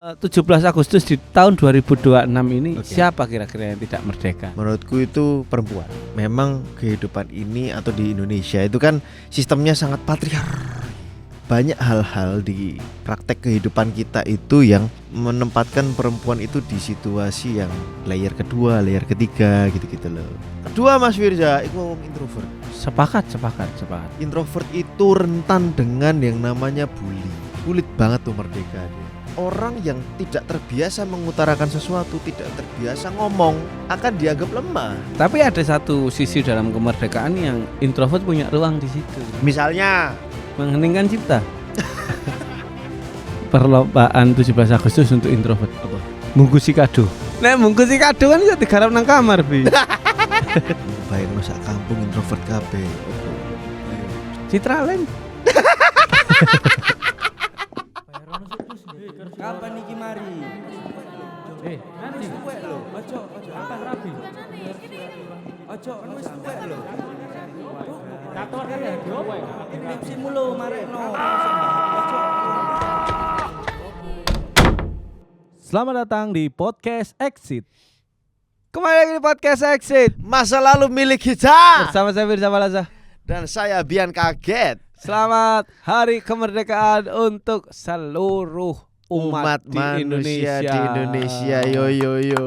17 Agustus di tahun 2026 ini siapa kira-kira yang tidak merdeka? Menurutku itu perempuan. Memang kehidupan ini atau di Indonesia itu kan sistemnya sangat patriarki. Banyak hal-hal di praktek kehidupan kita itu yang menempatkan perempuan itu di situasi yang layer kedua, layer ketiga gitu-gitu loh. Kedua Mas Firza, itu ngomong introvert. Sepakat. Introvert itu rentan dengan yang namanya bully. Sulit banget tuh merdeka dia. Orang yang tidak terbiasa mengutarakan sesuatu, tidak terbiasa ngomong, akan dianggap lemah. Tapi ada satu sisi dalam kemerdekaan yang introvert punya ruang di situ. Misalnya mengheningkan cipta. Perlombaan 17 Agustus untuk introvert. apa? Bungkusi kado. Nek bungkusi kado kan iso digarap nang kamar, Bi. Bayang masak kampung introvert kabeh. Citraland. Kapan iki mari? Nanti suwe lho. Ojo kapan rabi? Ojo wis suwe lho. Kator ya diopo ya? Skripsimu lho marekno. Selamat datang di podcast Exit. Kembali lagi di podcast Exit Masa lalu milik kita. bersama saya Firza Balaza. Dan saya Bian Kaget. Selamat Hari Kemerdekaan untuk seluruh umat di manusia Indonesia. di Indonesia. Yo.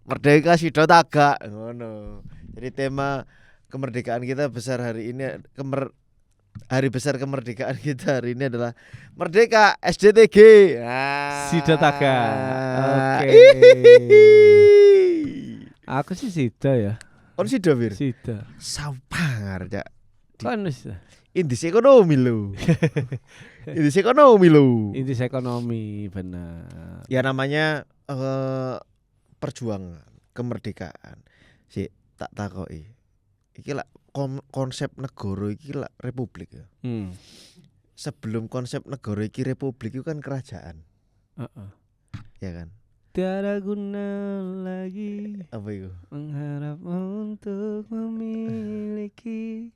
Merdeka sido tagak ngono. Jadi tema kemerdekaan kita besar hari ini hari besar kemerdekaan kita hari ini adalah Merdeka SDTG. Sido tagak. Oke. Aku sih Sido ya. Kon sido Fir. Sido. Sabar ya. Kan wis Indis ekonomi lo. Indis ekonomi lo. inti ekonomi benar. Ya namanya perjuangan kemerdekaan. Si tak takoki. Iki lah konsep negara iki lah republik ya. Sebelum konsep negara iki republik itu kan kerajaan. Ya kan? Tiada guna lagi Apa itu? mengharap untuk memiliki.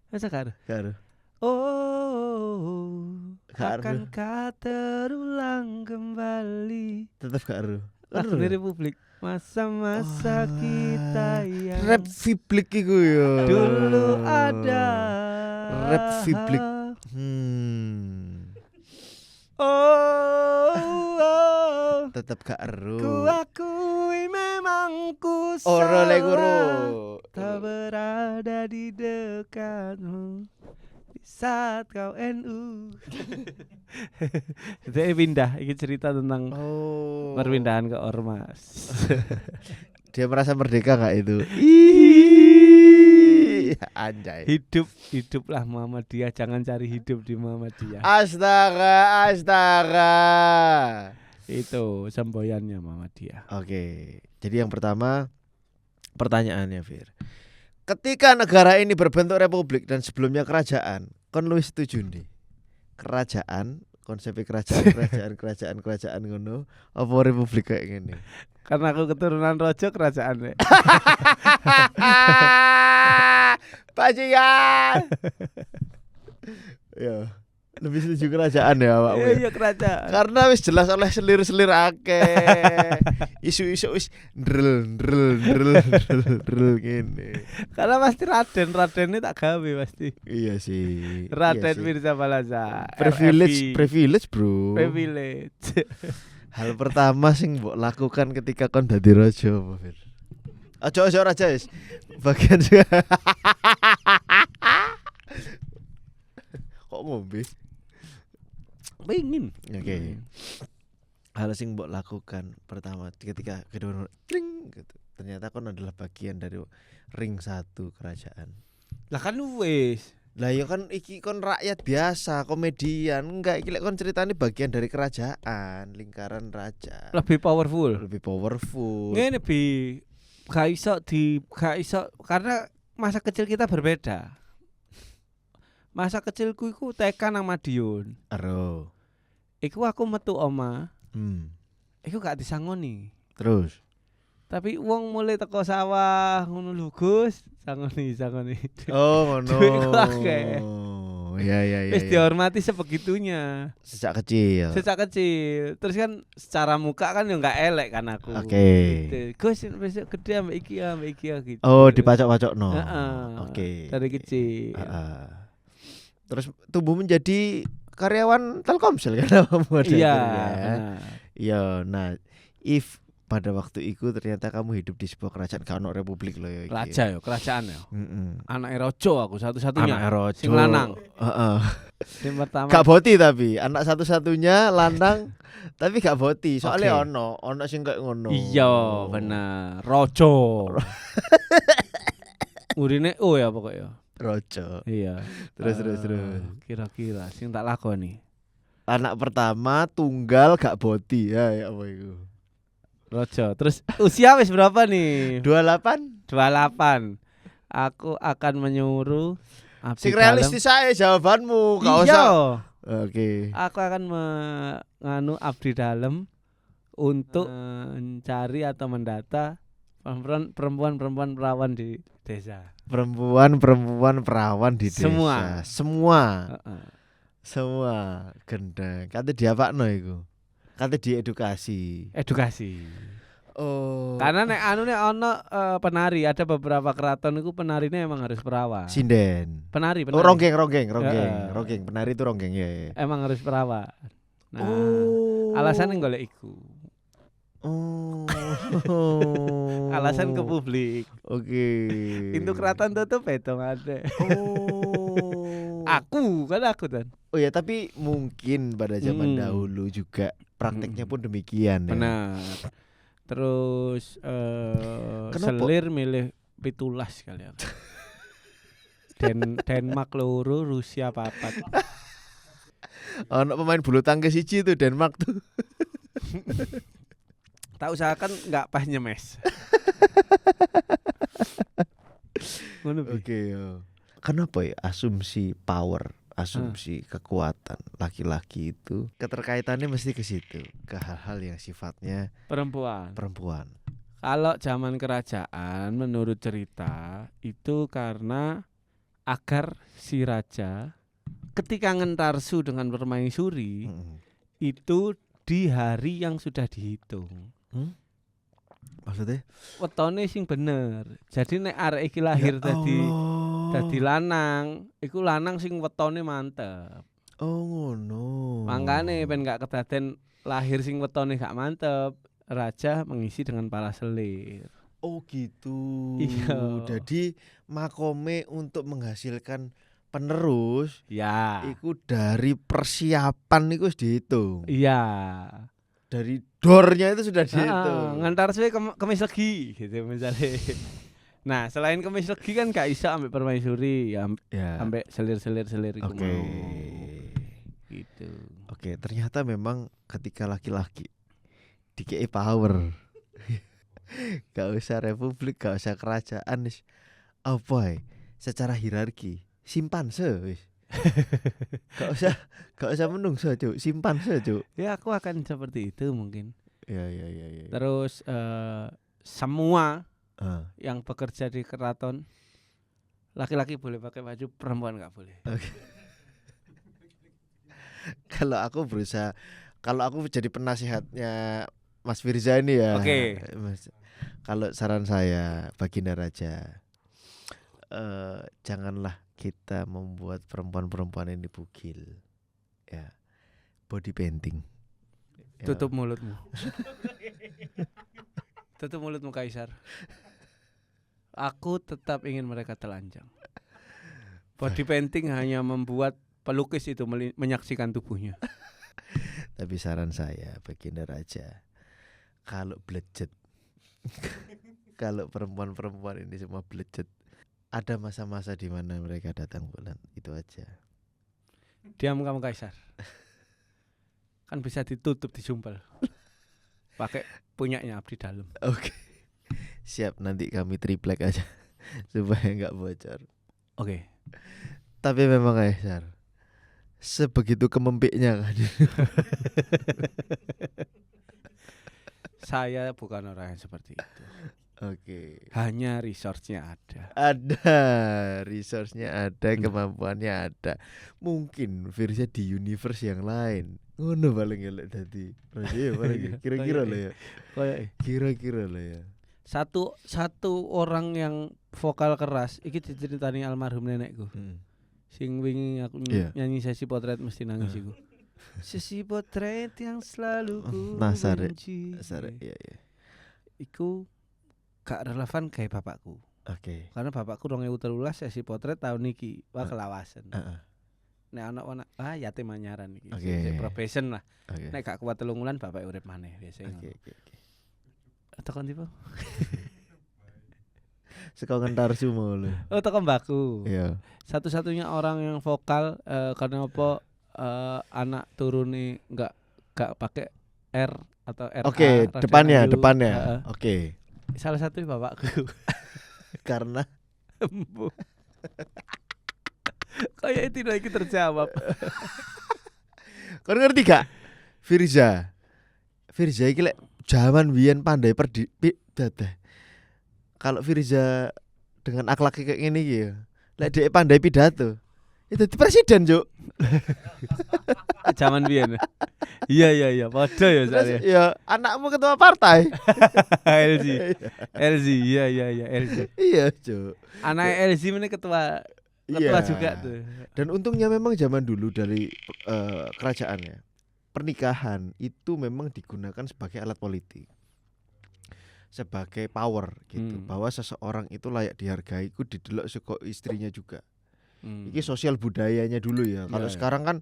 Masa karo? Karo. Oh, Karo. akankah terulang kembali Tetap karo. lagu dari Republik masa-masa kita yang Republik iku ya. dulu ada. Republik. Oh, Tetap karo. ku akui memang ku Ora le salah, guru. tak berada di dekatmu di saat kau NU. Itu pindah, ini cerita tentang perpindahan ke Ormas. Dia merasa merdeka gak itu? Anjay. Hiduplah Muhammadiyah, jangan cari hidup di Muhammadiyah. Astaga. Itu semboyannya Muhammadiyah. Oke. Jadi yang pertama pertanyaannya Fir. Ketika negara ini berbentuk republik dan sebelumnya kerajaan, kon lu setuju nih? Kerajaan, konsep kerajaan ngono apa republik kayak gini? Karena aku keturunan rojo kerajaan. Bajingan. Ya, lebih setuju kerajaan ya awakmu. Iya kerajaan. Karena wis jelas oleh selir-selir akeh. Isu-isu wis drel gini. Karena pasti Raden ini tak gawe pasti. Iya sih. Raden Iya sih. Mirza Balaza. Privilege, Bro. Privilege. Hal pertama sing mbok lakukan ketika kon dadi raja apa, Fir? Ojo raja wis. Bagian kok ngombe? Pengen. Oke. Hal sing mbok lakukan pertama ketika kedengaran tring gitu. Ternyata kon adalah bagian dari ring 1 kerajaan. Lah kan wis. Lah ya kan iki kon rakyat biasa, komedian. Enggak, iki lek kon ceritane bagian dari kerajaan, lingkaran raja. Lebih powerful. Lebih powerful. Ngene bi gak iso karena masa kecil kita berbeda. Masa kecilku iku TK nang Madiun. Ero. Iku aku metu oma. Hmm. Iku gak disangoni. Terus Tapi wong mulai teko sawah ngono lho Gus, sangoni. oh ngono. Duitku akeh. ya ya ya. Wis dihormati sebegitunya. Sejak kecil. Sejak kecil. Terus kan secara muka kan ya enggak elek kan aku. Oke. Gitu. Gus besok gede ambek iki ya gitu. Oh, dipacok-pacokno. Heeh. Oke. Dari kecil. Heeh. Terus tumbuh menjadi karyawan Telkomsel kan kamu ada Iya. ya. Iya, nah if pada waktu itu ternyata kamu hidup di sebuah kerajaan gak ono republik loh ya iki. Raja ya, kerajaan ya. Heeh. Anake raja aku satu-satunya. Anak rojo. Sing lanang. Heeh. Sing pertama. Gak boti tapi anak satu-satunya lanang tapi gak boti. Soalnya Oke. ono sing kayak ngono. Iya, bener. Raja. Urine ya pokoknya. Rojo. Iya. Terus. Kira-kira sing tak lakoni. Anak pertama tunggal gak boti ya apa itu? Raja. Terus usia wis berapa nih? 28. 28. Aku akan menyuruh abdi Sing realistis aja jawabanmu, gak usah. Oke. Aku akan menganu abdi dalam untuk mencari atau mendata perempuan perawan di desa. Perempuan perawan di desa. Semua. Semua gendeng. Kate diapakno iku? Kate diedukasi. Edukasi. Oh. Karena nek ono penari, ada beberapa keraton itu penarinya emang harus perawan. Sinden. Penari. Oh, ronggeng. Ya. Ronggeng, penari itu ronggeng ya. Emang harus perawan. Nah, Oh. alasannya golek iku. Oh. Alasan ke publik. Oke. Pintu keraton tutup dong ada. Oh. Aku kan. Oh ya, tapi mungkin pada zaman dahulu juga prakteknya pun demikian ya. Benar. Terus selir milih 17 kali aku. Denmark loro, Rusia 4. Ono pemain bulu tangkis siji tuh Denmark tuh. Tak usahakan enggak pas nyemes. Oke. Kenapa ya asumsi power, asumsi kekuatan laki-laki itu keterkaitannya mesti ke situ, ke hal-hal yang sifatnya perempuan. Kalau zaman kerajaan menurut cerita itu karena agar si raja ketika ngentarsu dengan permaisuri itu di hari yang sudah dihitung. Maksudnya? Wetone sing bener. Jadi nek arek iki lahir dadi lanang, iku lanang sing wetone mantep. Oh ngono. Mangkane ben gak kedaden lahir sing wetone gak mantep, raja mengisi dengan para selir. Oh gitu. Iya. Jadi makome untuk menghasilkan penerus Ya. iku dari persiapan iku wis dihitung. Iya. Dari dornya itu sudah dihitung. Ngantar suwe kemis legi gitu misalnya. Nah, selain kemis legi kan gak iso ambek permaisuri, ya ambek selir-selir iku Oke. mau. Gitu. Oke, ternyata memang ketika laki-laki dikei power. Gak usah republik, gak usah kerajaan wis. Apa secara hierarki simpanse wis. Gak usah menungso, Cuk. Simpanse, Cuk. Ya aku akan seperti itu mungkin. Ya. Terus semua Ah. yang bekerja di keraton laki-laki boleh pakai baju, perempuan nggak boleh. Okay. Kalau aku jadi penasihatnya Mas Firza ini ya. Oke. Mas, kalau saran saya Baginda Raja, janganlah kita membuat perempuan-perempuan ini bugil. Ya. Body painting. Ya. Tutup mulutmu. Tutup mulutmu Kaisar. Aku tetap ingin mereka telanjang. Body painting hanya membuat pelukis itu menyaksikan tubuhnya. Tapi saran saya Baginda Raja, kalau blejet, kalau perempuan-perempuan ini semua blejet, ada masa-masa di mana mereka datang bulan, itu aja. Diam kamu Kaisar. Kan bisa ditutup disumpel. Pakai punyanya abdi dalam. Oke. Siap, nanti kami triplek aja supaya enggak bocor. Oke. Tapi memang Kaisar sebegitu kemempiknya kan. Saya bukan orang yang seperti itu. Oke. Hanya resource-nya ada. ada, resource-nya ada, kemampuannya ada. Mungkin Firza di universe yang lain. Ngono paling elek dadi. Iya paling kira-kira lah ya. Kira-kira lah ya. Satu orang yang vokal keras iki diceritani almarhum nenekku. Sing wingi aku nyanyi sesi potret mesti nangis iku. Sesi potret yang selalu ku benci. Nasare, iya. Iku gak relevan kayak bapakku. Oke. Karena bapakku 2013 sesi potret tahun iki wah kelawasan. Nek anak yatim anyaran iki. Oke. Profession lah. Oke. Nek gak kuat 3 wulan bapak urip maneh biasanya. Oke. Tekan tipe. Saka ngentar sumo lho. Oh, tekan mbakku. Iya. Satu-satunya orang yang vokal karena apa anak turune enggak pakai R atau RA. Oke, depannya. Oke. Salah satu bapakku. Karena kayak itu lagi terjawab. Kau ngerti gak? Firza iki lek zaman biyen pandai dadah. Kalau Firza dengan akhlak kayak gini iki ya, lek dhek pandai pidato, itu dadi presiden, Juk. Zaman biyen. Iya, padha ya Terus saya. ya anakmu ketua partai. LZ, iya LZ. Iya, Juk. Anak LZ ini ketua juga tuh. Dan untungnya memang zaman dulu dari kerajaannya, pernikahan itu memang digunakan sebagai alat politik, sebagai power gitu, bahwa seseorang itu layak dihargai, itu didelok saka istrinya juga. Iki sosial budayanya dulu ya. Kalau sekarang kan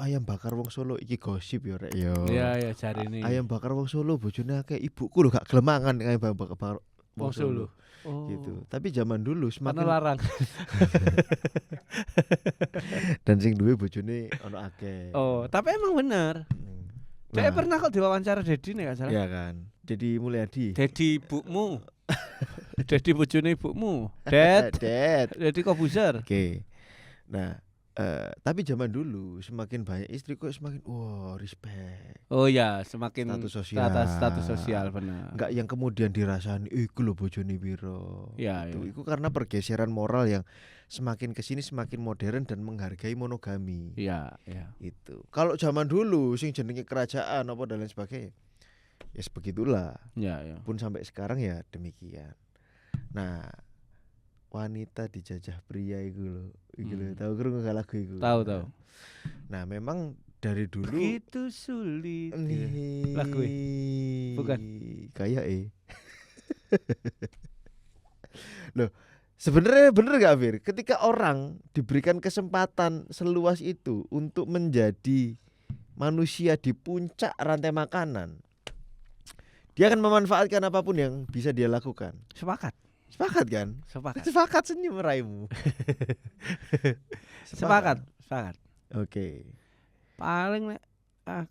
ayam bakar wong Solo iki gosip ya rek ya. Iya jarine. Ayam bakar wong Solo bojone akeh, ibuku lho gak gelemangan ayam bakar wong Solo. Gitu. Tapi zaman dulu semakin karena larang. Dan sing duwe bojone ono akeh. Oh, tapi emang bener. Saya pernah kok diwawancara Dedi nih gak salah. Iya kan. Dedi Mulyadi. Dedi ibumu. Dedi bojone ibumu. Dad. Dedi Kobuser. Oke. Nah, tapi zaman dulu semakin banyak istri kok semakin respect. Oh ya, semakin status sosial benar. Enggak yang kemudian dirasani iku lho bojone piro. Ya, gitu. Iku karena pergeseran moral yang semakin kesini semakin modern dan menghargai monogami. Iya. Itu. Kalau zaman dulu sing jenenge kerajaan apa dan lain sebagainya. Ya sebegitulah. Ya. Pun sampai sekarang ya demikian. Nah, wanita dijajah pria iku lho. Iku lho, tahu krungu gak lagu iku? Tahu. Nah, memang dari dulu itu sulit. Lagu bukan. Kayak Loh, sebenarnya bener gak Fir? Ketika orang diberikan kesempatan seluas itu untuk menjadi manusia di puncak rantai makanan, dia akan memanfaatkan apapun yang bisa dia lakukan. Sepakat kan? Sepakat senyum raimu. Sepakat. Oke. Paling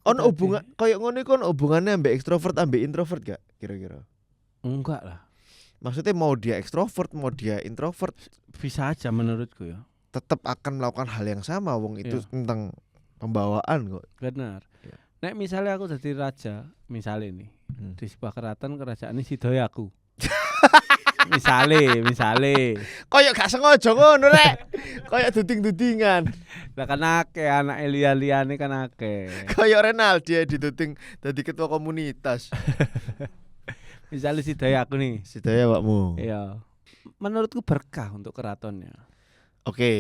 ono hubungan koyo ngono iku ono hubungannya ambek ekstrovert ambek introvert gak kira-kira? Enggak lah. Maksudnya mau dia ekstrovert, mau dia introvert, bisa aja menurutku ya. Tetap akan melakukan hal yang sama wong itu tentang pembawaan kok. Benar. Ya. Nek misalnya aku jadi raja, misalnya nih di sebuah kerajaan ini sidoy aku. misale koyo gak sengaja ngono rek. Koyo duding-dudingan. Lah kan akeh anak liya-liyane kan akeh. Koyo Renaldi diduding dadi ketua komunitas. Misale sidoy aku nih. Sidoy awakmu. Iya. Menurutku berkah untuk keratonnya. Oke.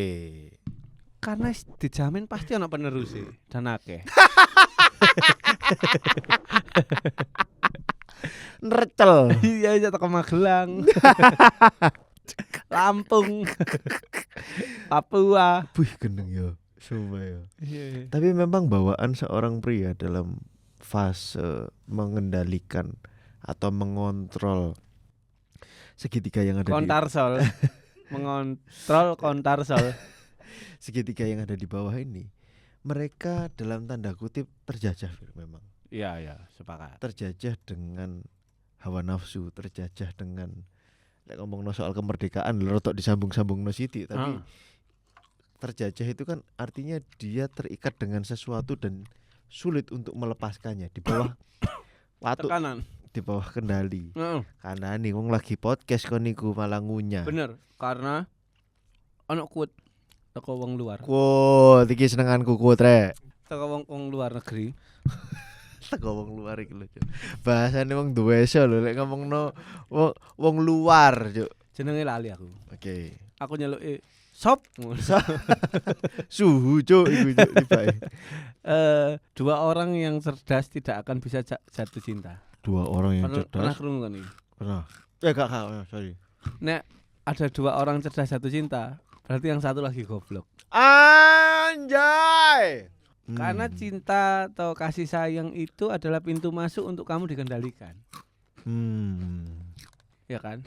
Karena dijamin pasti ana penerus dan akeh. Nrecel. Iya teko Magelang. Lampung. Papua. Wih gendeng ya. Sumpah ya. Iya. Tapi memang bawaan seorang pria dalam fase mengendalikan atau mengontrol segitiga yang ada Kontarsol. Mengontrol kontarsol. Segitiga yang ada di bawah ini, mereka dalam tanda kutip terjajah memang. Iya, sepakat. Terjajah dengan hawa nafsu, terjajah dengan ngomongno soal kemerdekaan rotok disambung-sambungno sithik, tapi terjajah itu kan artinya dia terikat dengan sesuatu dan sulit untuk melepaskannya di bawah di bawah kendali. Heeh. Karena nih wong lagi podcast kon niku malah ngunyah. Bener, karena ono quote teko wong luar. Wow, iki senenganku ku Trek. Teko wong luar negeri. Teko wong luar iki lho, Cuk. Bahasane wong duwesa lho lek ngomongno wong luar, Cuk. Jenenge lali aku. Oke. Aku nyeluki sop. Suhu, Cuk, iku Cuk tibake. Dua orang yang cerdas tidak akan bisa jatuh cinta. Dua orang yang Pernah cerdas. krungu kan iki? Pernah. Gak, sorry. Nek ada dua orang cerdas jatuh cinta, berarti yang satu lagi goblok. Anjay. Karena cinta atau kasih sayang itu adalah pintu masuk untuk kamu dikendalikan. Ya kan?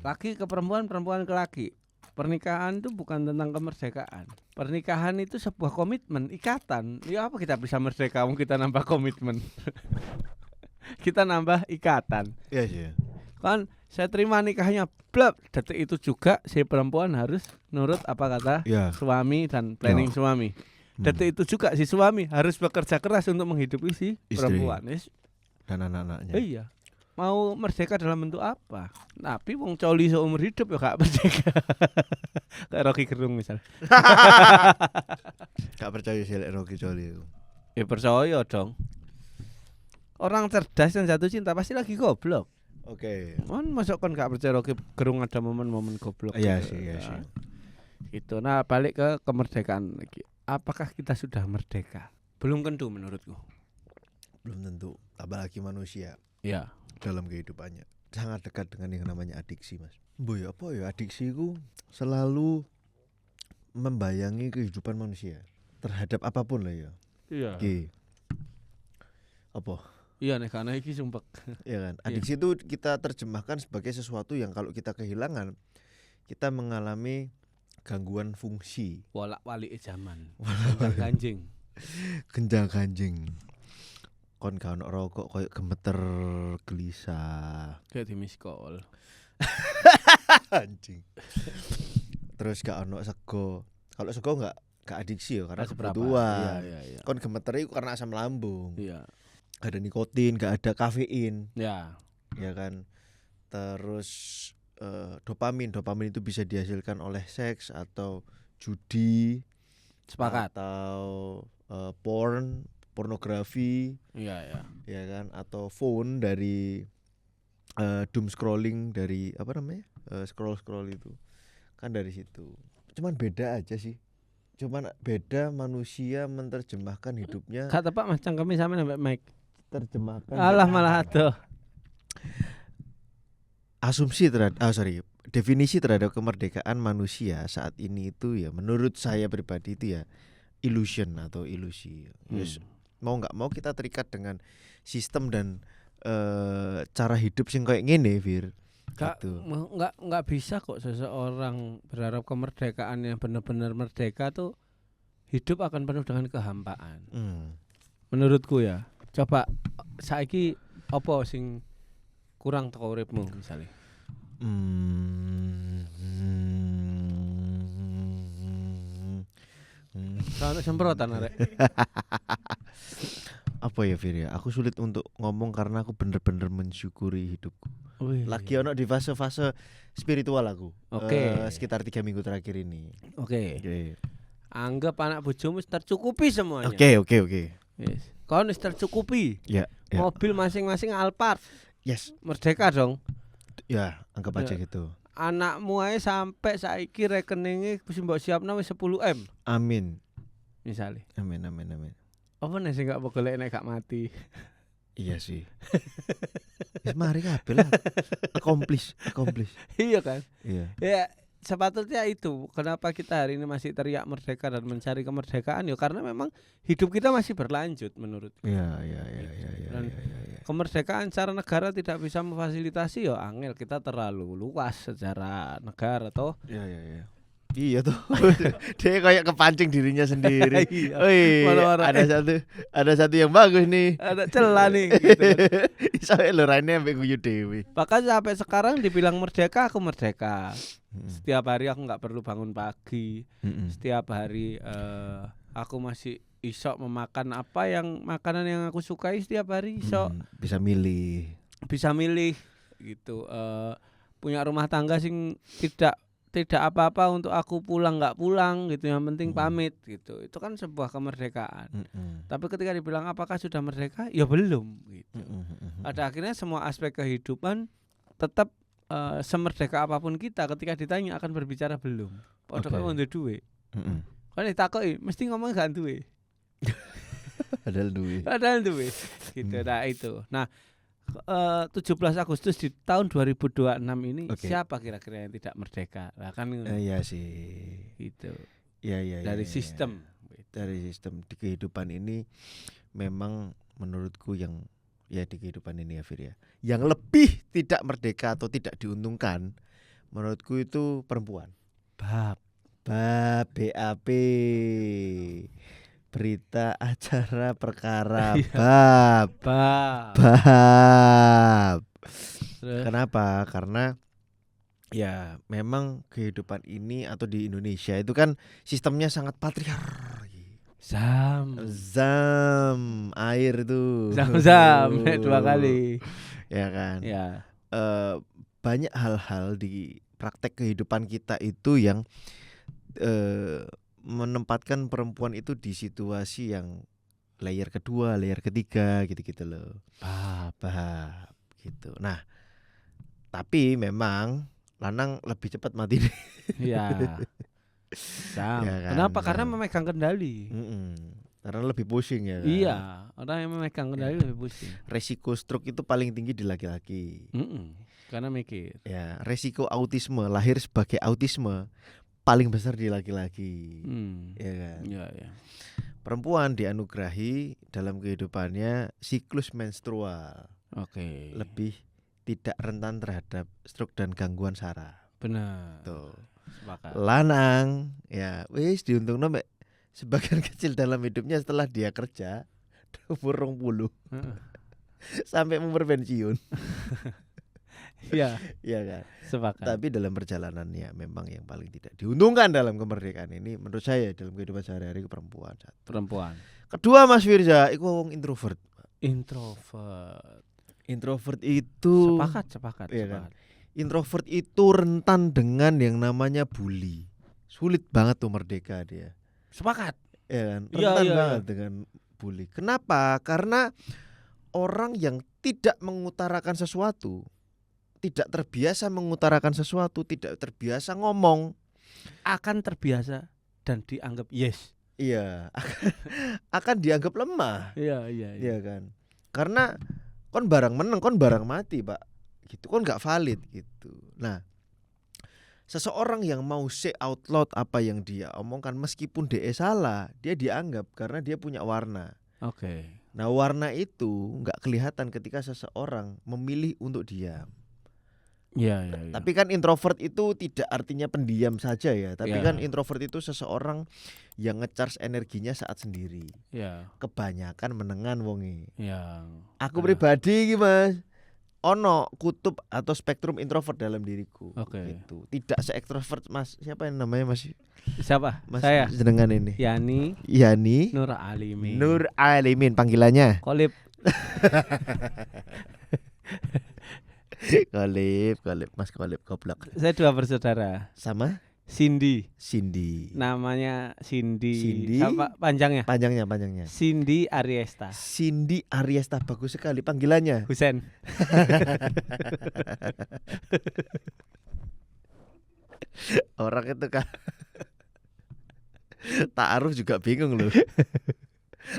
Laki ke perempuan, perempuan ke laki. Pernikahan itu bukan tentang kemerdekaan. Pernikahan itu sebuah komitmen, ikatan. Ya apa kita bisa merdeka, kita nambah komitmen. Kita nambah ikatan. Iya sih. Kan saya terima nikahnya, blab. Detik itu juga si perempuan harus nurut apa kata suami dan planning suami. Detik itu juga si suami harus bekerja keras untuk menghidupi si perempuan. Dan anak-anaknya. Iya. Mau merdeka dalam bentuk apa? Tapi wong coli seumur hidup ya gak merdeka. Kayak Rocky Gerung misal. Gak percaya sih Rocky coli itu. Ya percaya dong. Orang cerdas yang jatuh cinta pasti lagi goblok. Oke. Mon masuk kan gak percaya Rocky Gerung ada momen-momen goblok. Iya sih. Itu. Nah, balik ke kemerdekaan lagi. Apakah kita sudah merdeka? Belum tentu menurutku. Belum tentu, apalagi manusia. Iya. Dalam kehidupannya sangat dekat dengan yang namanya adiksi, Mas. Boy, apa ya adiksi itu selalu membayangi kehidupan manusia terhadap apapun lah ya. Iya. Oke. Apa? Iya nek kana iki sumpek. Iya kan? Adiksi itu kita terjemahkan sebagai sesuatu yang kalau kita kehilangan kita mengalami gangguan fungsi. Wolak-walik zaman. Ganjing. Genjang-ganjing. Kon gak ono rokok koyo gemeter gelisah. Kayak di miskol. Anjing. Terus gak ono sego. Kalau sego gak adiksi ya karena kebutuhan. Iya. Kon gemeter itu karena asam lambung. Iya. Gak ada nikotin, gak ada kafein. Ya. Ya kan. Terus dopamin itu bisa dihasilkan oleh seks atau judi. Sepakat. Atau pornografi. Iya. Ya kan, atau phone dari doom scrolling dari apa namanya? Scroll itu. Kan dari situ. Cuman beda aja sih. Cuman beda manusia menerjemahkan hidupnya. Gak tepak Mas cangkeme sampe nambah mic. Terjemahkan. Alah malah aduh. Definisi terhadap kemerdekaan manusia saat ini itu ya menurut saya pribadi itu ya illusion atau ilusi. Yes. Mau nggak mau kita terikat dengan sistem dan cara hidup sing kayak ngene, Fir. Nggak bisa kok seseorang berharap kemerdekaan yang benar-benar merdeka tuh hidup akan penuh dengan kehampaan. Menurutku ya. Coba saiki apa sing kurang teko uripmu misalnya? Soalnya semprotan arek. Apa ya Fir ya? Aku sulit untuk ngomong karena aku bener-bener mensyukuri hidupku. Lagi ono di fase-fase spiritual aku. Sekitar 3 minggu terakhir ini. Oke. Anggap anak bojomu tercukupi semuanya. Oke. Yes. Kau wis tercukupi. Ya. Mobil masing-masing Alphard. Yes. Merdeka dong. Ya, anggap aja gitu. Anakmu ae sampai saiki rekeningnya wis mbok siapno wis 10M. Amin. Misalnya. Amin. Apa nek sing gak golek nek gak mati? Iya sih. Mari kabeh lah. Accomplish. Iya kan? Iya. Ya sepatutnya itu. Kenapa kita hari ini masih teriak merdeka dan mencari kemerdekaan ya karena memang hidup kita masih berlanjut menurut. Iya. Kemerdekaan secara negara tidak bisa memfasilitasi ya angel, kita terlalu luas secara negara toh. Iya tuh. Dia kayak kepancing dirinya sendiri. Ada satu yang bagus nih. Ada celah nih gitu kan. Sampai lurane ambek guyu dewi. Bahkan sampai sekarang dibilang merdeka, aku merdeka. Setiap hari aku enggak perlu bangun pagi. Setiap hari Aku masih iso memakan makanan yang aku sukai setiap hari, iso bisa milih gitu. Punya rumah tangga sing tidak apa-apa untuk aku pulang nggak pulang gitu, yang penting pamit gitu. Itu kan sebuah kemerdekaan. Tapi ketika dibilang apakah sudah merdeka, ya belum gitu. Pada akhirnya semua aspek kehidupan tetap semerdeka apapun kita, ketika ditanya akan berbicara belum. Padahal kan ndek duwe. Kan ditakoki mesti ngomong gak duwe. Padahal duwe. Gitu. Nah itu. Nah 17 Agustus di tahun 2026 ini siapa kira-kira yang tidak merdeka? Lah kan iya sih. Itu. Iya. Dari sistem. Dari sistem di kehidupan ini memang menurutku yang ya di kehidupan ini ya Fir ya, yang lebih tidak merdeka atau tidak diuntungkan menurutku itu perempuan. BAP berita acara perkara BAP. Kenapa? Karena ya memang kehidupan ini atau di Indonesia itu kan sistemnya sangat patriarki. Zam air itu. Zam 2 kali. Ya kan? Ya. Banyak hal-hal di praktek kehidupan kita itu yang menempatkan perempuan itu di situasi yang layer kedua, layer ketiga gitu-gitu loh. Bahap gitu. Nah, tapi memang lanang lebih cepat mati deh. Iya. Ya kan? Kenapa? Karena memegang kendali. Karena lebih pusing ya kan? Iya, orang yang memegang kendali lebih pusing. Resiko stroke itu paling tinggi di laki-laki. Karena mikir. Ya, resiko autisme, lahir sebagai autisme paling besar di laki-laki. Ya kan? Iya. Perempuan dianugerahi dalam kehidupannya siklus menstrual. Lebih tidak rentan terhadap stroke dan gangguan saraf. Benar. Tuh. Sepakat. Lanang ya wis diuntungno mek sebagian kecil dalam hidupnya setelah dia kerja umur 20 sampai umur pensiun. Iya kan. Sepakat. Tapi dalam perjalanannya memang yang paling tidak diuntungkan dalam kemerdekaan ini menurut saya dalam kehidupan sehari-hari perempuan. Perempuan. Kedua Mas Firza, iku wong introvert. Introvert itu sepakat. Kan? Introvert itu rentan dengan yang namanya bully. Sulit banget tuh merdeka dia. Sepakat. Ya kan? Rentan banget dengan bully. Kenapa? Karena orang yang tidak mengutarakan sesuatu, tidak terbiasa mengutarakan sesuatu, tidak terbiasa ngomong, akan terbiasa dan dianggap yes. Iya, akan dianggap lemah. Iya kan? Karena kon barang meneng, kon barang mati, Pak. Gitu, kon gak valid gitu. Nah, seseorang yang mau say out loud apa yang dia omongkan meskipun dia salah, dia dianggap karena dia punya warna. Nah, warna itu gak kelihatan ketika seseorang memilih untuk diam. Iya. Tapi kan introvert itu tidak artinya pendiam saja ya. Tapi kan introvert itu seseorang yang ngecharge energinya saat sendiri. Kebanyakan menengan wonge. Aku pribadi iki Mas, ono kutub atau spektrum introvert dalam diriku. Gitu. Tidak se-extrovert Mas. Siapa yang namanya Mas? Siapa? Mas Saya. Jenengan ini. Yani. Nur Alimin panggilannya. Kolip. Kolip, Mas Kolip goblok. Saya 2 bersaudara. Sama? Cindy. Namanya Cindy. Apa panjangnya? Panjangnya. Cindy Ariesta. Bagus sekali panggilannya. Husen. Orang itu kan ta'aruf juga bingung loh.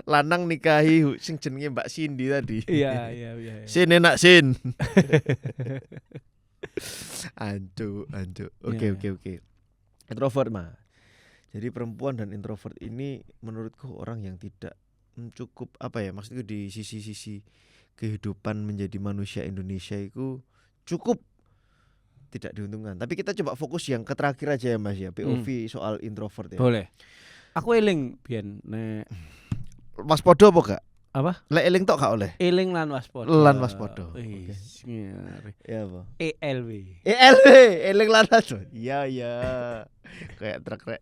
Lanang nikahi sing jenenge Mbak Cindy tadi. Iya. Sin enak sin. Ancu. Oke. Introvert mah. Jadi perempuan dan introvert ini menurutku orang yang tidak cukup apa ya, maksudku di sisi-sisi kehidupan menjadi manusia Indonesia itu cukup tidak diuntungkan. Tapi kita coba fokus yang ke terakhir aja ya Mas ya, POV soal introvert ya. Boleh. Aku eling biyen nek waspada apa gak? Apa? Lek eling tok gak oleh. Eling lan waspada. Ya apa? ELW. Eling lan waspada. Iya. Kayak truk rek.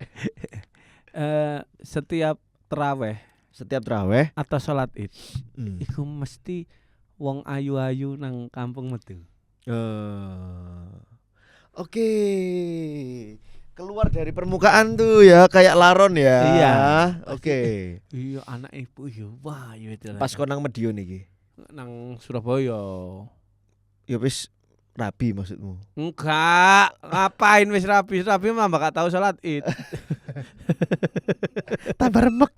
Setiap traweh atau salat Id, iku mesti wong ayu-ayu nang kampung metu. Oke. Keluar dari permukaan tuh ya, kayak laron ya. Iya. Oke. Iya, anak ibu ya. Wah, iya itu. Pas kon nang Medion iki. Nang Surabaya. Ya wis rabi maksudmu. Enggak, ngapain wis rabi mah gak tahu salat Id. Tambah remek.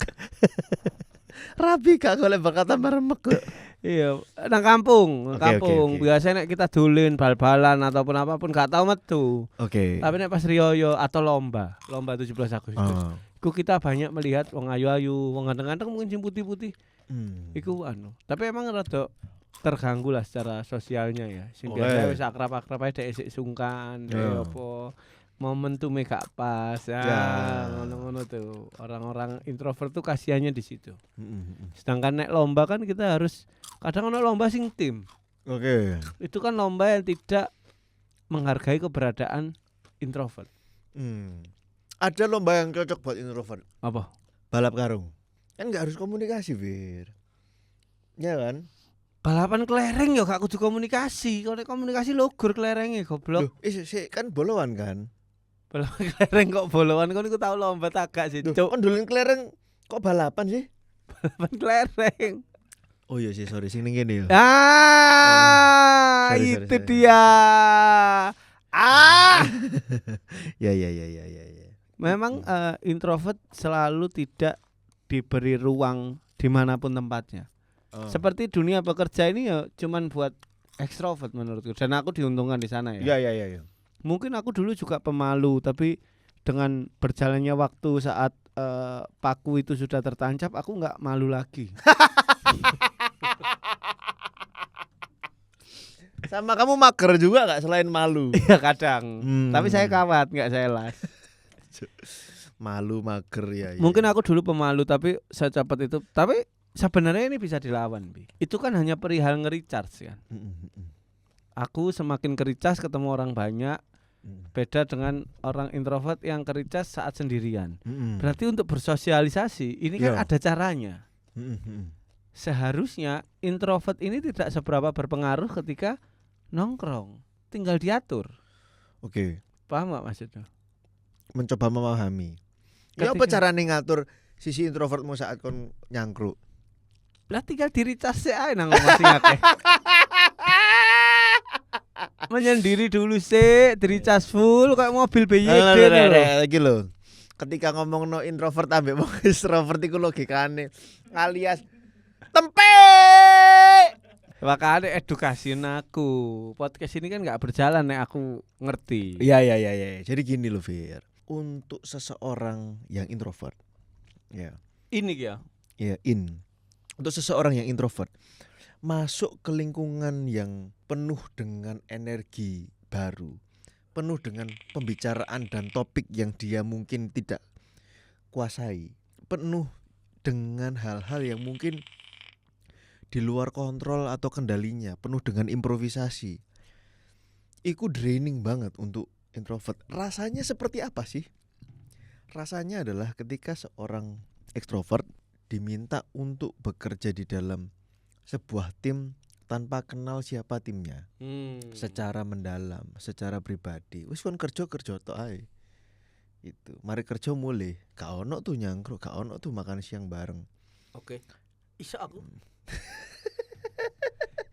Rabi gak golek bakat tambah remek kok. Iya, nang kampung, Okay. Biasanya nek kita dolen bal-balan ataupun apapun gak tahu metu. Oke. Tapi nek pas riyo atau lomba 17 Agustus. Iku kita banyak melihat wong ayu-ayu, wong ganteng-ganteng mungkin sing putih-putih. Iku tapi emang rada terganggu lah secara sosialnya ya. Sing biasa wis akrab-akrab ae dhek isik sungkan, dhek apa momentumnya gak pas ngono-ngono tuh. Orang-orang introvert tuh kasihannya di situ. Sedangkan nek lomba kan kita harus kadang ono lomba sing tim. Oke. Itu kan lomba yang tidak menghargai keberadaan introvert. Ada lomba yang cocok buat introvert. Apa? Balap karung. Kan gak harus komunikasi, Bir. Ya kan? Balapan kelereng ya gak kudu komunikasi. Kalau komunikasi logor kelerengnya goblok. Kan bolowan kan? Balapan kelereng kok bolowan, kon iku tau lomba tagak sih. Cuk, kon dolen kelereng kok balapan sih? Balapan kelereng. Oh iya sih, sorry sing ning kene ya. Sorry. Itu dia. Ya. Memang introvert selalu tidak diberi ruang dimanapun tempatnya. Seperti dunia pekerja ini ya cuman buat ekstrovert menurutku, dan aku diuntungkan di sana ya. Iya. Mungkin aku dulu juga pemalu, tapi dengan berjalannya waktu saat paku itu sudah tertancap, aku nggak malu lagi. Sama kamu mager juga nggak selain malu? Iya kadang. Tapi saya kawat, nggak saya las. Malu mager ya. Mungkin aku dulu pemalu, tapi saya cepat itu. Tapi sebenarnya ini bisa dilawan, Bi. Itu kan hanya perihal nge-recharge kan. Aku semakin ke-recharge ketemu orang banyak. Beda dengan orang introvert yang ke-recharge saat sendirian. Berarti untuk bersosialisasi ini kan ada caranya. Seharusnya introvert ini tidak seberapa berpengaruh ketika nongkrong, tinggal diatur. Oke. Paham gak maksudnya? Mencoba memahami. Ya apa carane ngatur sisi introvertmu saat kon nyangkruk? Lah tinggal di-recharge ae nang ngomong sing akeh. Menyendiri dulu sih, di-recharge full kayak mobil BYD iki lho. Ketika ngomong no introvert ambek wong extrovert iku logikane alias tempe. Makanya edukasiin aku. Podcast ini kan gak berjalan nek aku ngerti. Iya. Jadi gini loh, Fir. Untuk seseorang yang introvert. Ya. Ini ya. Ya, untuk seseorang yang introvert masuk ke lingkungan yang penuh dengan energi baru, penuh dengan pembicaraan dan topik yang dia mungkin tidak kuasai, penuh dengan hal-hal yang mungkin di luar kontrol atau kendalinya, penuh dengan improvisasi. Iku draining banget untuk introvert. Rasanya seperti apa sih? Rasanya adalah ketika seorang ekstrovert diminta untuk bekerja di dalam sebuah tim tanpa kenal siapa timnya. Secara mendalam, secara pribadi. Wis kon kerja tok ae. Itu. Mari kerja mulai. Gak ono tuh nyangkruk, gak ono tuh makan siang bareng. Oke. Iso aku.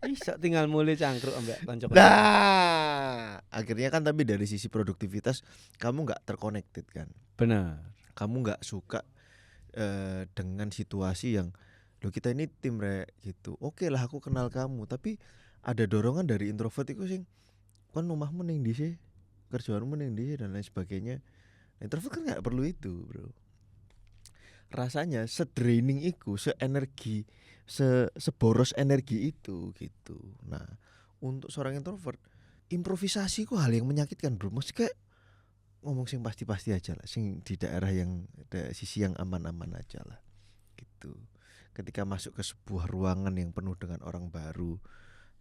Iso tinggal mulai cangkruk ambek kanca. Nah, akhirnya kan tapi dari sisi produktivitas kamu gak terconnected kan. Benar. Kamu gak suka dengan situasi yang loh kita ini tim rek gitu. Oke lah aku kenal kamu, tapi ada dorongan dari introvert itu sing kan omahmu ning ndi sih? Kerjaanmu ning ndi dan lain sebagainya. Introvert kan gak perlu itu, Bro. Rasanya sedraining iku, seenergi, seboros energi itu gitu. Nah, untuk seorang introvert, improvisasi ku hal yang menyakitkan, Bro. Mesti kayak ngomong sing pasti-pasti aja lah, sing di daerah yang ada sisi yang aman-aman aja lah. Gitu. Ketika masuk ke sebuah ruangan yang penuh dengan orang baru,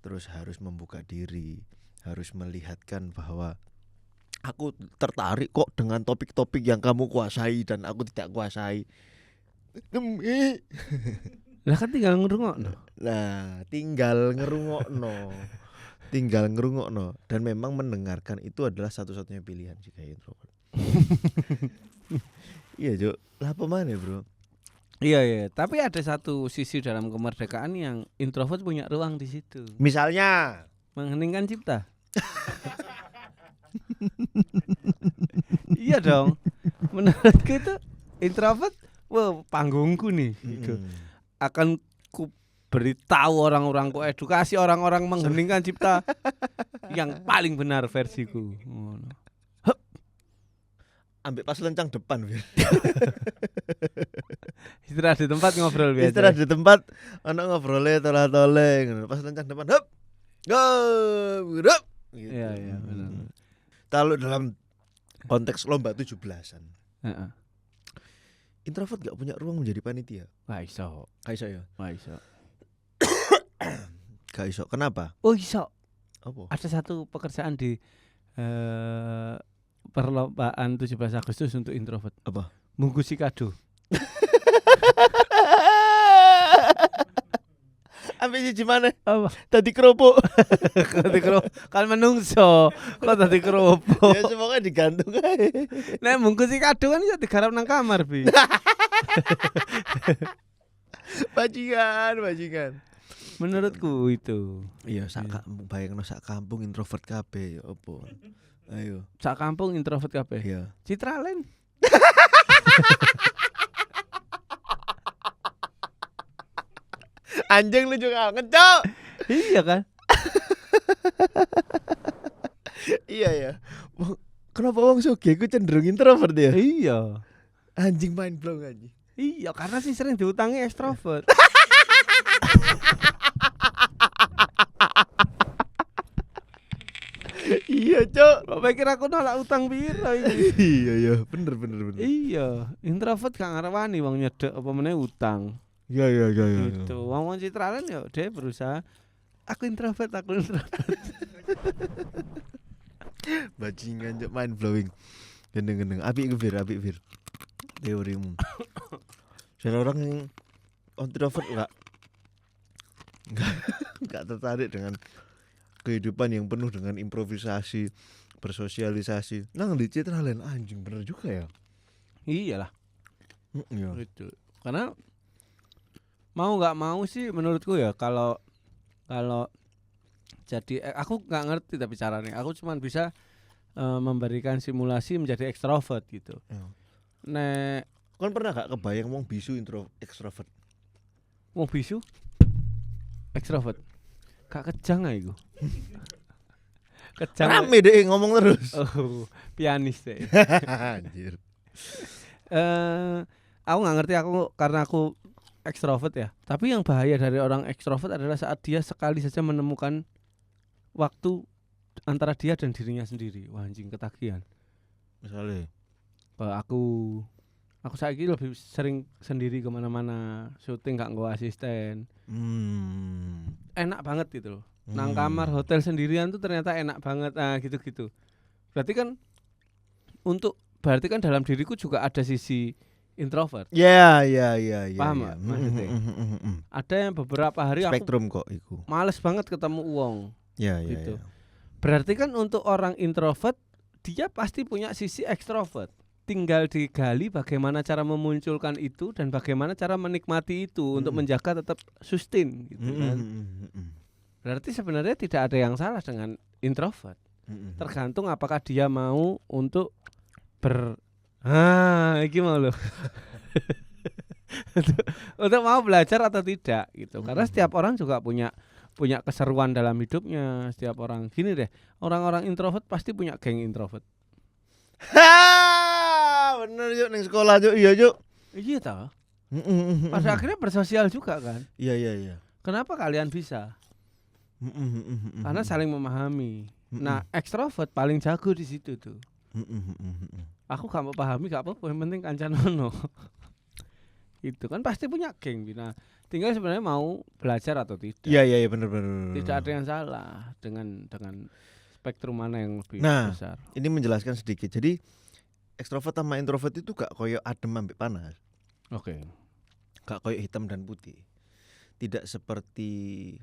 terus harus membuka diri, harus melihatkan bahwa aku tertarik kok dengan topik-topik yang kamu kuasai dan aku tidak kuasai. Demi. Lah kan tinggal ngrungokno. Nah, tinggal ngerungokno dan memang mendengarkan itu adalah satu-satunya pilihan jika introvert. Iya, Cuk. Lah apa mana, Bro? Iya, tapi ada satu sisi dalam kemerdekaan yang introvert punya ruang di situ. Misalnya Mengheningkan cipta. Iya dong. Menurutku itu introvert, wah panggungku nih gitu. Akan ku beritahu orang-orang, ku edukasi orang-orang mengheningkan cipta yang paling benar versiku. ambek pas lencang depan, Fir. Istirahat di tempat ngobrol biasa. Istirahat di tempat ana ngobrole tola-tole ngono. Pas lencang depan, hop. Go. Hop. Gitu. Iya, benar. Kalau dalam konteks lomba 17-an. Heeh. Introvert gak punya ruang menjadi panitia. Wah iso. Gak iso ya? Wah iso. Gak iso. Kenapa? Oh iso. Apa? Ada satu pekerjaan di perlombaan 17 Agustus untuk introvert. Apa? Bungkusi kado. Ambil siji maneh. Apa? Tadi kerupuk. Tadi kerupuk. Kan menungso. Kok tadi kerupuk? Ya semoga digantung ae. Nek bungkusi kado kan iso digarap nang kamar, Bi. Bajingan. Menurutku itu. Iya, sak kampung bayangno sak kampung introvert kabeh ya opo. Ayo. Sak kampung introvert kabeh. Iya. Citralen. Anjing lu juga ngecok. Iya kan? Iya ya. Kenapa wong sugih ku cenderung introvert ya? Iya. Anjing mind blow anjing. Iya, karena sih sering diutangi ekstrovert. Iya, Cok. Kok pikir aku nolak utang piro iki? Iya, bener. Iya, introvert gak ngarepani wong nyedek apa meneh utang. Iya. Gitu. Wong citralen ya dia berusaha aku introvert. Bajingan, Cok, mind blowing. Gendeng. Apik Fir. Teorimu. Orang yang introvert enggak tertarik dengan kehidupan yang penuh dengan improvisasi, bersosialisasi. Nang di Citralen anjing bener juga ya. Iyalah. Iya. Gitu. Karena mau nggak mau sih menurutku ya kalau jadi aku nggak ngerti tapi caranya. Aku cuma bisa memberikan simulasi menjadi ekstrovert gitu. Ya. Nek Kan pernah gak kebayang wong bisu ekstrovert? wong bisu ekstrovert. Gak kejang ae iku. Kejang. Rame deh ngomong terus. Oh, pianis deh. Anjir. Aku nggak ngerti karena aku ekstrovert ya. Tapi yang bahaya dari orang ekstrovert adalah saat dia sekali saja menemukan waktu antara dia dan dirinya sendiri. Wah anjing ketagihan. Misalnya aku saiki lebih sering sendiri kemana-mana, syuting gak nggawa asisten. Enak banget gitu loh. Nang kamar hotel sendirian tuh ternyata enak banget. Nah gitu-gitu. Berarti kan dalam diriku juga ada sisi introvert. Ya. Paham gak maksudnya? Ada yang beberapa hari spektrum kok iku. males banget ketemu uang. Ya. Gitu. Berarti kan untuk orang introvert dia pasti punya sisi ekstrovert. Tinggal digali bagaimana cara memunculkan itu dan bagaimana cara menikmati itu untuk menjaga tetap sustain gitu kan. Berarti sebenarnya tidak ada yang salah dengan introvert. Tergantung apakah dia mau untuk iki mau loh. untuk mau belajar atau tidak gitu. Karena setiap orang juga punya keseruan dalam hidupnya. Setiap orang gini deh, orang-orang introvert pasti punya geng introvert. Bener yuk ning sekolah yuk iya yuk. Iya toh. Pada akhirnya bersosial juga kan. Iya. Kenapa kalian bisa? Karena saling memahami. Nah, ekstrovert paling jago di situ tuh. Aku gak mau pahami gak apa-apa, yang penting kancanono. Itu kan pasti punya geng. Nah, tinggal sebenarnya mau belajar atau tidak. Iya bener. Tidak ada yang salah dengan spektrum mana yang lebih besar. Ini menjelaskan sedikit. Jadi ekstrovert sama introvert itu gak koyo adem ambek panas. Oke. Gak koyo hitam dan putih. Tidak seperti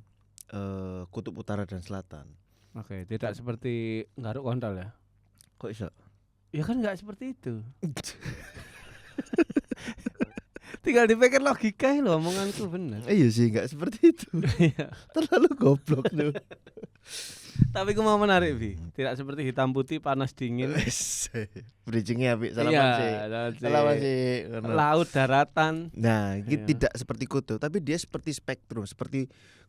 kutub utara dan selatan. Oke, tidak seperti garuk kontol ya. Kok iso? Ya kan nggak seperti itu. Tinggal dipikir logika loh omonganku bener. Iya sih nggak seperti itu. Terlalu goblok tuh. Tapi aku mau menarik Bi. Tidak seperti hitam putih panas dingin. Bridgingnya Bi. Salaman sih. Laut daratan. Nah, tidak seperti kutub, tapi dia seperti spektrum, seperti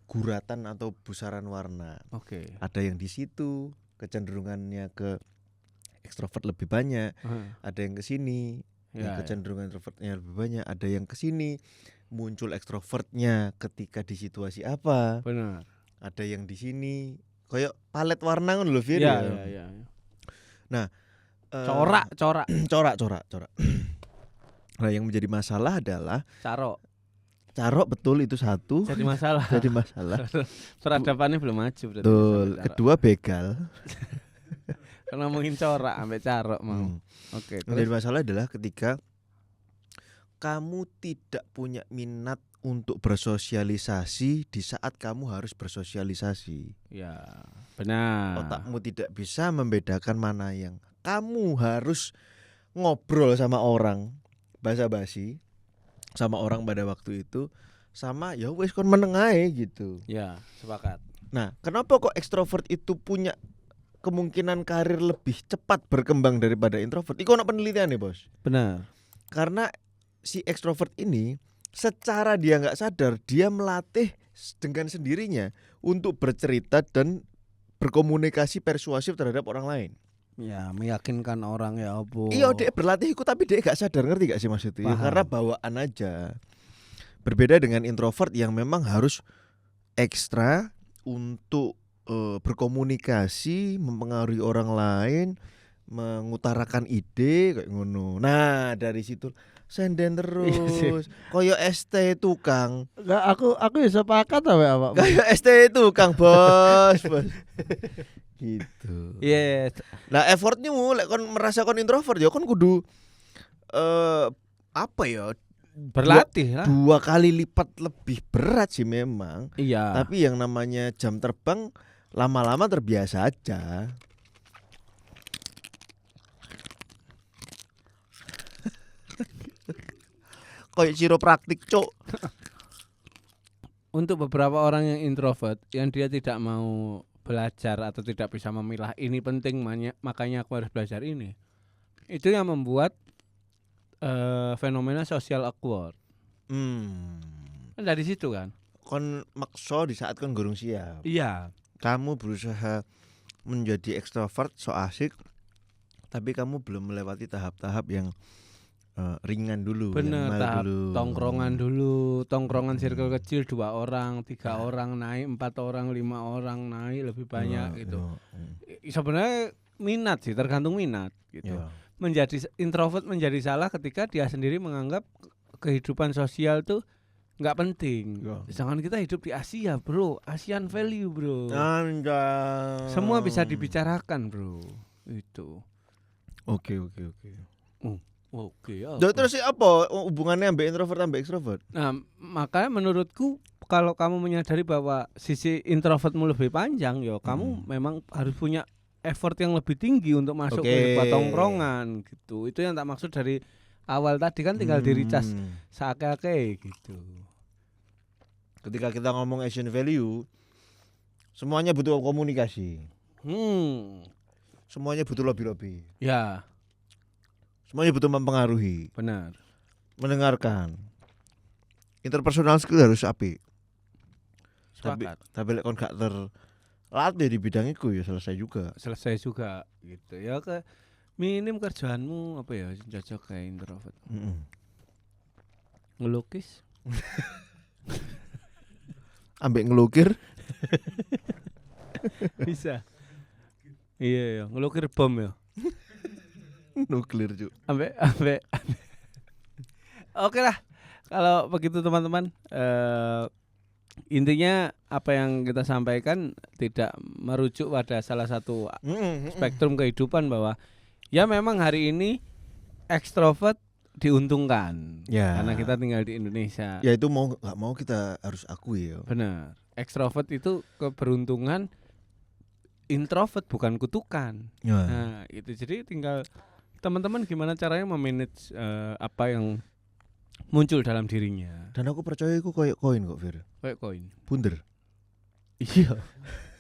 guratan atau pusaran warna. Oke. Ada yang di situ kecenderungannya ke ekstrovert lebih banyak, ada yang ke sini. Yang kecenderungan introvertnya lebih banyak, ada yang kesini muncul ekstrovertnya ketika di situasi apa. Benar. Ada yang di sini kayak palet warna ngono lho, Fir. Iya. Nah, corak. Nah, yang menjadi masalah adalah carok betul itu satu. Jadi masalah. Peradabannya belum maju berarti. Betul. Kedua begal. Karena ngomongin corak sampai carok mau. Oke. Menjadi masalah adalah ketika kamu tidak punya minat untuk bersosialisasi di saat kamu harus bersosialisasi. Ya, benar. Otakmu tidak bisa membedakan mana yang kamu harus ngobrol sama orang, basa-basi sama orang pada waktu itu, sama ya wis kon menengae gitu. Ya, sepakat. Nah, kenapa kok ekstrovert itu punya kemungkinan karir lebih cepat berkembang daripada introvert? Iku ono penelitian nih, Bos. Benar. Karena si ekstrovert ini secara dia nggak sadar dia melatih dengan sendirinya untuk bercerita dan berkomunikasi persuasif terhadap orang lain. Ya, meyakinkan orang ya opo. Iya, dia berlatih ikut tapi dia nggak sadar, ngerti gak sih maksudnya? Ya, karena bawaan aja. Berbeda dengan introvert yang memang harus ekstra untuk berkomunikasi, mempengaruhi orang lain, mengutarakan ide kayak ngono. Nah, dari situ senden terus. Koyo ST tukang. Enggak, aku ya sepakat sama apa. Koyo ST tukang, Bos. Gitu. Iya. Nah, effortnya lek kon merasa kon introvert ya kon kudu apa ya? Berlatih lah. 2 kali lipat lebih berat sih memang. Iya. Tapi yang namanya jam terbang lama-lama terbiasa aja. Kayak chiropraktik, Cuk. Untuk beberapa orang yang introvert yang dia tidak mau belajar atau tidak bisa memilah ini penting makanya aku harus belajar ini. Itu yang membuat fenomena social awkward. Kan dari situ kan. Kon makso di saat kon gurung siap. Iya. Kamu berusaha menjadi ekstrovert so asik, tapi kamu belum melewati tahap-tahap yang ringan dulu. Bener, tahap dulu. Tongkrongan circle kecil 2 orang, 3 orang naik, 4 orang, 5 orang naik lebih banyak gitu. Sebenarnya minat sih, tergantung minat gitu. Menjadi introvert menjadi salah ketika dia sendiri menganggap kehidupan sosial tuh nggak penting. Jangan kita hidup di Asia, bro. Asian value, bro. Anjay. Semua bisa dibicarakan, bro. Itu. Oke. Oke. Terus apa hubungannya ambek introvert ambek ekstrovert? Nah, makanya menurutku kalau kamu menyadari bahwa sisi introvertmu lebih panjang, yo kamu memang harus punya effort yang lebih tinggi untuk masuk ke sebuah tongkrongan gitu. Itu yang tak maksud dari awal tadi kan tinggal diricas seake-ake gitu. Ketika kita ngomong Asian value, semuanya butuh komunikasi. Semuanya butuh lobby-lobby. Ya. Semuanya butuh mempengaruhi. Benar. Mendengarkan. Interpersonal skill harus apik. Tapi lek kon gak terlatih di bidang itu ya selesai juga gitu ya. Ke minim kerjaanmu apa ya cocok kayak introvert. Ngelukis. Ambek ngelukir. Bisa. Iya, ngelukir bom ya. Nuklir juga. Ambek. Oke lah. Kalau begitu teman-teman, intinya apa yang kita sampaikan tidak merujuk pada salah satu spektrum kehidupan bahwa ya memang hari ini ekstrovert diuntungkan Ya. karena kita tinggal di Indonesia. Ya itu mau nggak mau kita harus akui ya. Benar. Ekstrovert itu keberuntungan, introvert bukan kutukan. Ya. Nah, itu jadi tinggal teman-teman gimana caranya memanage apa yang muncul dalam dirinya. Dan aku percaya itu kayak koin kok, Fir. Kayak koin. Bunder. Iya.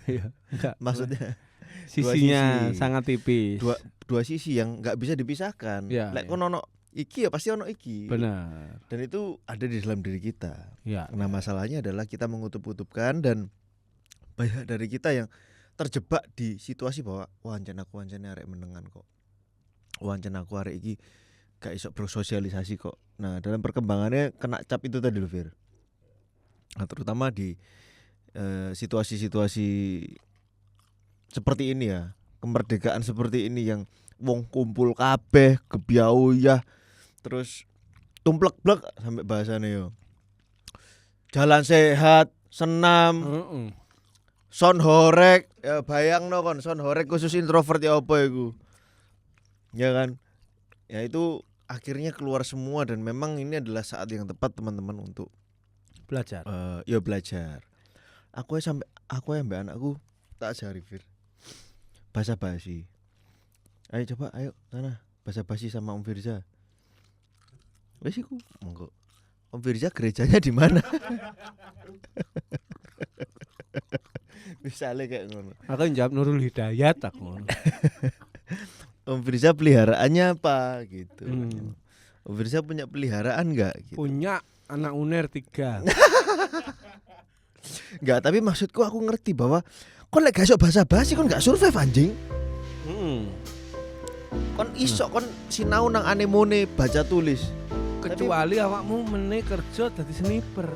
Iya. Enggak. Maksudnya Sisinya sisi. sangat tipis. dua sisi yang nggak bisa dipisahkan. Ya, Lek ya. kono ono iki ya pasti ono iki. Benar. Dan itu ada di dalam diri kita. Ya. Nah, masalahnya adalah kita mengutup-utupkan dan banyak dari kita yang terjebak di situasi bahwa wancen aku arek menengan kok. Wancen aku arek iki gak iso bersosialisasi kok. Nah, dalam perkembangannya kena cap itu tadi lho, Fir. Nah, terutama di situasi-situasi seperti ini ya, kemerdekaan seperti ini yang wong kumpul kabeh, gebyau-yah, terus tumplek-blek sampai bahasane yo. Jalan sehat, senam, son horek, ya bayangno kon son horek khusus introvert ya apa iku. Ya kan? Ya itu akhirnya keluar semua dan memang ini adalah saat yang tepat teman-teman untuk Belajar. ya belajar. Aku yang mbak anakku tak ajari Fir. Bahasa basi. Ayo coba ayo sana bahasa basi sama Om Firza. Wes iku monggo. Om Firza gerejanya di mana? Misalnya kayak ngono. Aku jawab Nurul Hidayat aku. Om Firza peliharaannya apa gitu. Hmm. Om Firza punya peliharaan enggak gitu. Punya anak uner 3. Enggak, tapi maksudku aku ngerti bahwa kon lek gak iso bahasa basi kon gak survive anjing. Kon iso kon sinau nang anemone baca tulis. Kecuali awakmu meneh kerja dadi sniper.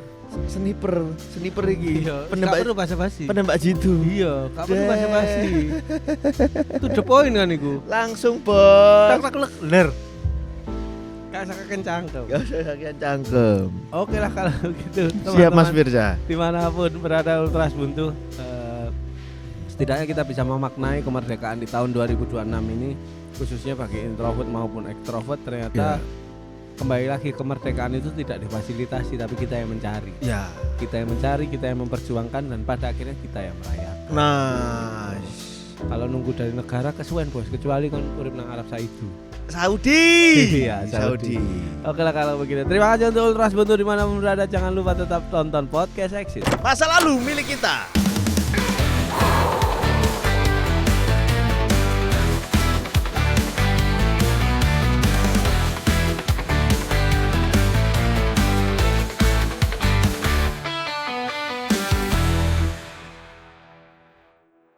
Sniper iki. Iya, Penembak gak perlu basa-basi. penembak jitu. Iya, gak perlu basa-basi. Itu the point kan iku. Langsung bos. Tak ler. Gak usah kencang tuh. Gak usah kakian cangkem. Oke lah kalau gitu. Siap Mas teman-teman. Firza. Dimanapun berada Ultras Buntu, setidaknya kita bisa memaknai kemerdekaan di tahun 2026 ini, khususnya bagi introvert maupun ekstrovert. Ternyata kembali lagi kemerdekaan itu tidak difasilitasi, tapi kita yang mencari. Ya. Kita yang mencari, kita yang memperjuangkan, dan pada akhirnya kita yang merayakan. Nice. Kalau nunggu dari negara kesuwen bos, kecuali kan urip nang Arab Saudi. Iya, Saudi. Oke lah kalau begitu. Terima kasih untuk Ultras Buntu dimanapun berada. Jangan lupa tetap tonton podcast Exit. Masa lalu milik kita.